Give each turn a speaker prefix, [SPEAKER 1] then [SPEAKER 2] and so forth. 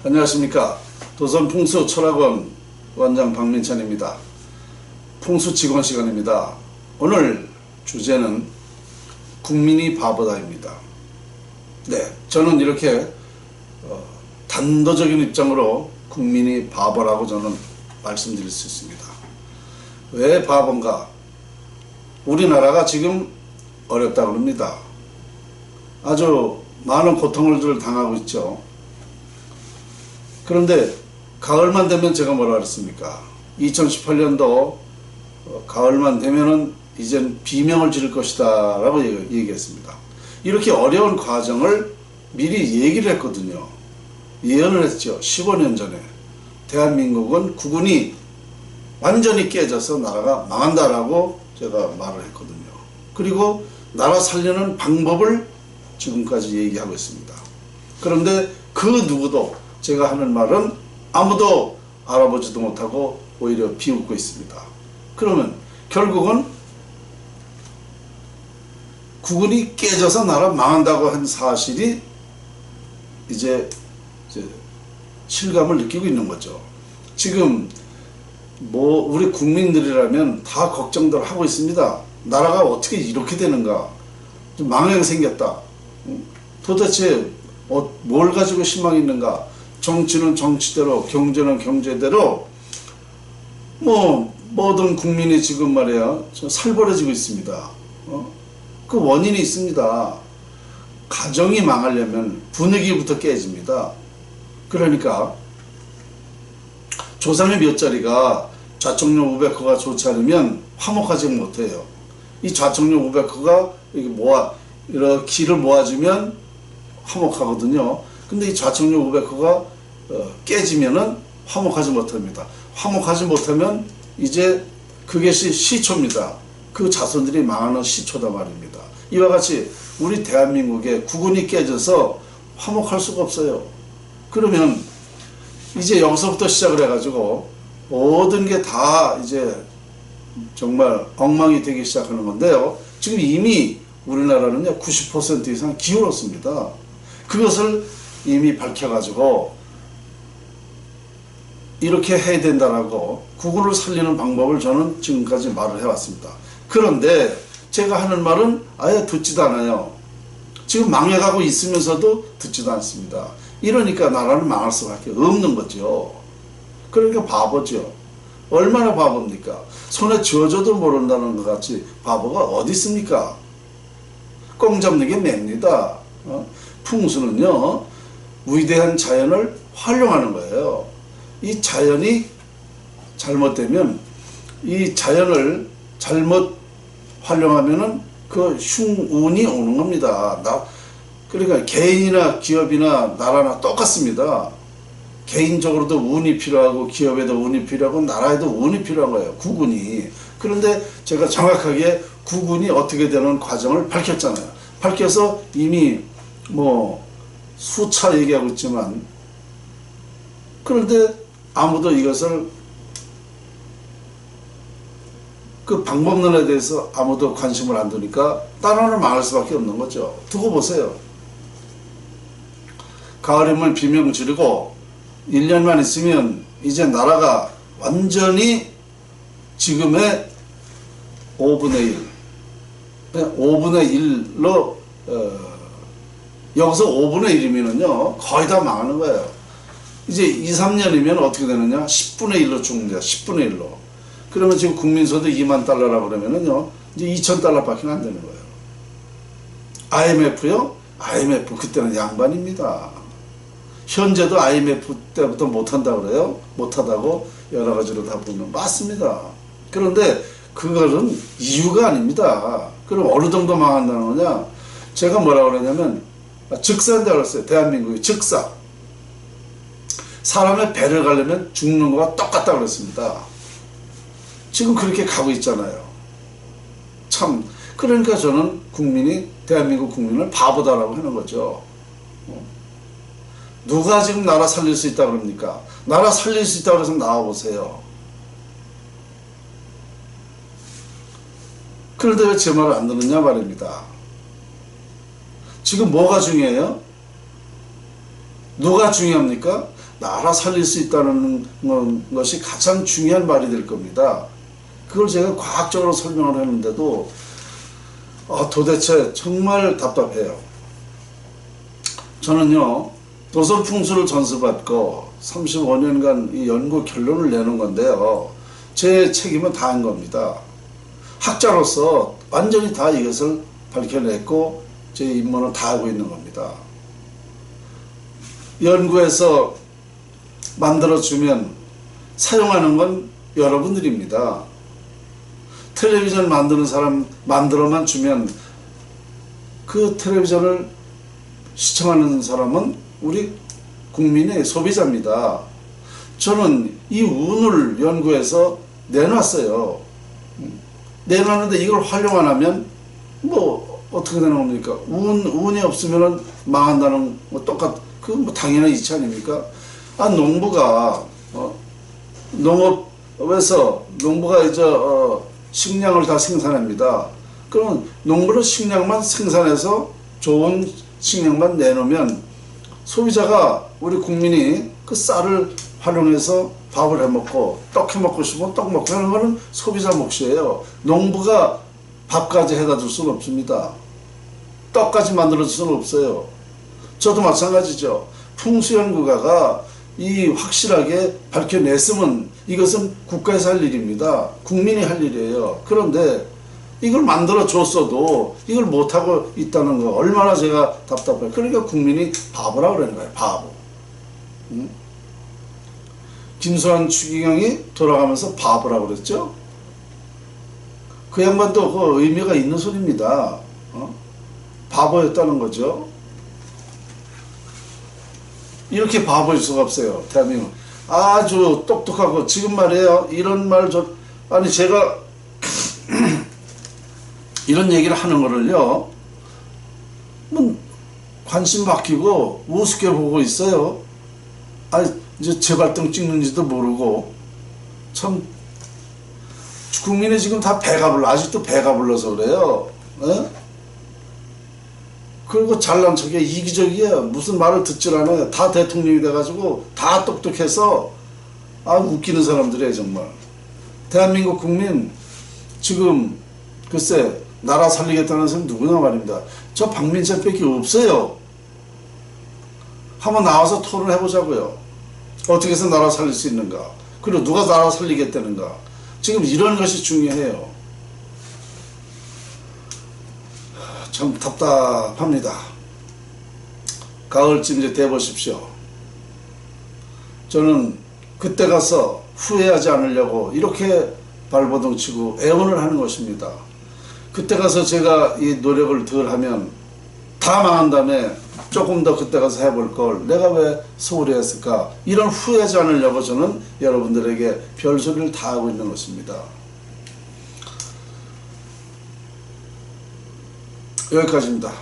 [SPEAKER 1] 안녕하십니까. 도선풍수철학원 원장 박민찬입니다. 풍수직원 시간입니다. 오늘 주제는 국민이 바보다입니다. 네, 저는 이렇게 단도적인 입장으로 국민이 바보라고 저는 말씀드릴 수 있습니다. 왜 바본가? 우리나라가 지금 어렵다고 합니다. 아주 많은 고통을 당하고 있죠. 그런데 가을만 되면 제가 뭐라 그랬습니까? 2018년도 가을만 되면은 이젠 비명을 지를 것이다 라고 얘기했습니다. 이렇게 어려운 과정을 미리 얘기를 했거든요. 예언을 했죠. 15년 전에 대한민국은 국군이 완전히 깨져서 나라가 망한다라고 제가 말을 했거든요. 그리고 나라 살리는 방법을 지금까지 얘기하고 있습니다. 그런데 그 누구도 제가 하는 말은 아무도 알아보지도 못하고 오히려 비웃고 있습니다. 그러면 결국은 국군이 깨져서 나라 망한다고 한 사실이 이제 실감을 느끼고 있는 거죠. 지금 우리 국민들이라면 다 걱정들 하고 있습니다. 나라가 어떻게 이렇게 되는가? 좀 망행 생겼다. 도대체 뭘 가지고 희망이 있는가? 정치는 정치대로, 경제는 경제대로 모든 국민이 지금 말이야 살벌해지고 있습니다. 그 원인이 있습니다. 가정이 망하려면 분위기부터 깨집니다. 그러니까 조상의 몇 자리가 좌청룡 우베크가 좋지 않으면 화목하지 못해요. 이 좌청룡 우베크가 이렇게 기를 모아주면 화목하거든요. 근데 이 좌청룡 우베크가 깨지면은 화목하지 못합니다. 화목하지 못하면 이제 그것이 시초입니다. 그 자손들이 망하는 시초다 말입니다. 이와 같이 우리 대한민국의 국군이 깨져서 화목할 수가 없어요. 그러면 이제 여기서부터 시작을 해가지고 모든 게 다 이제 정말 엉망이 되기 시작하는 건데요. 지금 이미 우리나라는요 90% 이상 기울었습니다. 그것을 이미 밝혀가지고 이렇게 해야 된다라고 국군을 살리는 방법을 저는 지금까지 말을 해왔습니다. 그런데 제가 하는 말은 아예 듣지도 않아요. 지금 망해가고 있으면서도 듣지도 않습니다. 이러니까 나라는 망할 수밖에 없는 거죠. 그러니까 바보죠. 얼마나 바보입니까? 손에 쥐어줘도 모른다는 것 같이 바보가 어디 있습니까? 꽁 잡는 게 맵니다. 풍수는요 위대한 자연을 활용하는 거예요. 이 자연이 잘못되면 이 자연을 잘못 활용하면은 그 흉운이 오는 겁니다. 그러니까 개인이나 기업이나 나라나 똑같습니다. 개인적으로도 운이 필요하고 기업에도 운이 필요하고 나라에도 운이 필요한 거예요. 국군이. 그런데 제가 정확하게 국군이 어떻게 되는 과정을 밝혔잖아요. 밝혀서 이미 수차 얘기하고 있지만 그런데 아무도 이것을 그 방법론에 대해서 아무도 관심을 안 두니까 나라는 망할 수밖에 없는 거죠. 두고 보세요. 가을이면 비명 지르고 1년만 있으면 이제 나라가 완전히 지금의 5분의 1 5분의 1로 여기서 5분의 1이면은요 거의 다 망하는 거예요. 이제 2, 3년이면 어떻게 되느냐 10분의 1로 죽는다. 10분의 1로. 그러면 지금 국민소득 2만 달러라고 그러면은요 이제 2,000달러밖에 안 되는 거예요. IMF요? IMF 그때는 양반입니다. 현재도 IMF 때부터 못한다고 그래요. 못하다고 여러 가지로 다 보면 맞습니다. 그런데 그거는 이유가 아닙니다. 그럼 어느 정도 망한다는 거냐? 제가 뭐라고 그러냐면 즉사한다고 그랬어요. 대한민국이 즉사. 사람의 배를 가려면 죽는 거와 똑같다고 그랬습니다. 지금 그렇게 가고 있잖아요. 참 그러니까 저는 대한민국 국민을 바보다라고 하는 거죠. 누가 지금 나라 살릴 수 있다고 그럽니까? 나라 살릴 수 있다고 해서 나와보세요. 그런데 왜 제 말을 안 듣느냐 말입니다. 지금 뭐가 중요해요? 누가 중요합니까? 나라 살릴 수 있다는 것이 가장 중요한 말이 될 겁니다. 그걸 제가 과학적으로 설명을 했는데도 도대체 정말 답답해요. 저는요, 도서풍수를 전수받고 35년간 이 연구 결론을 내놓은 건데요, 제 책임은 다 한 겁니다. 학자로서 완전히 다 이것을 밝혀냈고 제 임무는 다 하고 있는 겁니다. 연구해서 만들어주면 사용하는 건 여러분들입니다. 텔레비전 만드는 사람 만들어만 주면 그 텔레비전을 시청하는 사람은 우리 국민의 소비자입니다. 저는 이 운을 연구해서 내놨어요. 내놨는데 이걸 활용 안 하면 뭐 어떻게 되는 겁니까? 운이 없으면 망한다는 뭐 그 뭐 당연한 이치 아닙니까? 농부가 농업에서 농부가 이제 식량을 다 생산합니다. 그러면 농부는 식량만 생산해서 좋은 식량만 내놓으면 소비자가 우리 국민이 그 쌀을 활용해서 밥을 해먹고 떡 해먹고 싶으면 떡 먹고 하는 거는 소비자 몫이에요. 농부가 밥까지 해다 줄 수는 없습니다. 떡까지 만들어 줄 수는 없어요. 저도 마찬가지죠. 풍수연구가가 이 확실하게 밝혀냈으면 이것은 국가에서 할 일입니다. 국민이 할 일이에요. 그런데 이걸 만들어 줬어도 이걸 못하고 있다는 거 얼마나 제가 답답해요. 그러니까 국민이 바보라고 그러는 거예요. 바보. 김수환 추기경이 돌아가면서 바보라고 그랬죠. 그 양반도 그 의미가 있는 소리입니다. 바보였다는 거죠. 이렇게 바보일 수가 없어요. 대한민국 아주 똑똑하고 지금 말이에요. 이런 말 아니 제가 이런 얘기를 하는 거를요, 뭐 관심 맡기고 우습게 보고 있어요. 이제 제 발등 찍는지도 모르고 참 국민이 지금 다 배가 불러. 아직도 배가 불러서 그래요. 에? 그리고 잘난 척이야. 이기적이야. 무슨 말을 듣질 않아요. 다 대통령이 돼가지고 다 똑똑해서 웃기는 사람들이에요. 정말. 대한민국 국민 지금 글쎄 나라 살리겠다는 사람 누구나 말입니다. 저 박민철 밖에 없어요. 한번 나와서 토론해보자고요. 어떻게 해서 나라 살릴 수 있는가, 그리고 누가 나라 살리겠다는가. 지금 이런 것이 중요해요. 참 답답합니다. 가을쯤 이제 돼보십시오. 저는 그때 가서 후회하지 않으려고 이렇게 발버둥 치고 애원을 하는 것입니다. 그때 가서 제가 이 노력을 덜 하면 다 망한 다음에 조금 더 그때 가서 해볼 걸 내가 왜 소홀히 했을까, 이런 후회하지 않으려고 저는 여러분들에게 별소리를 다 하고 있는 것입니다. 여기까지입니다.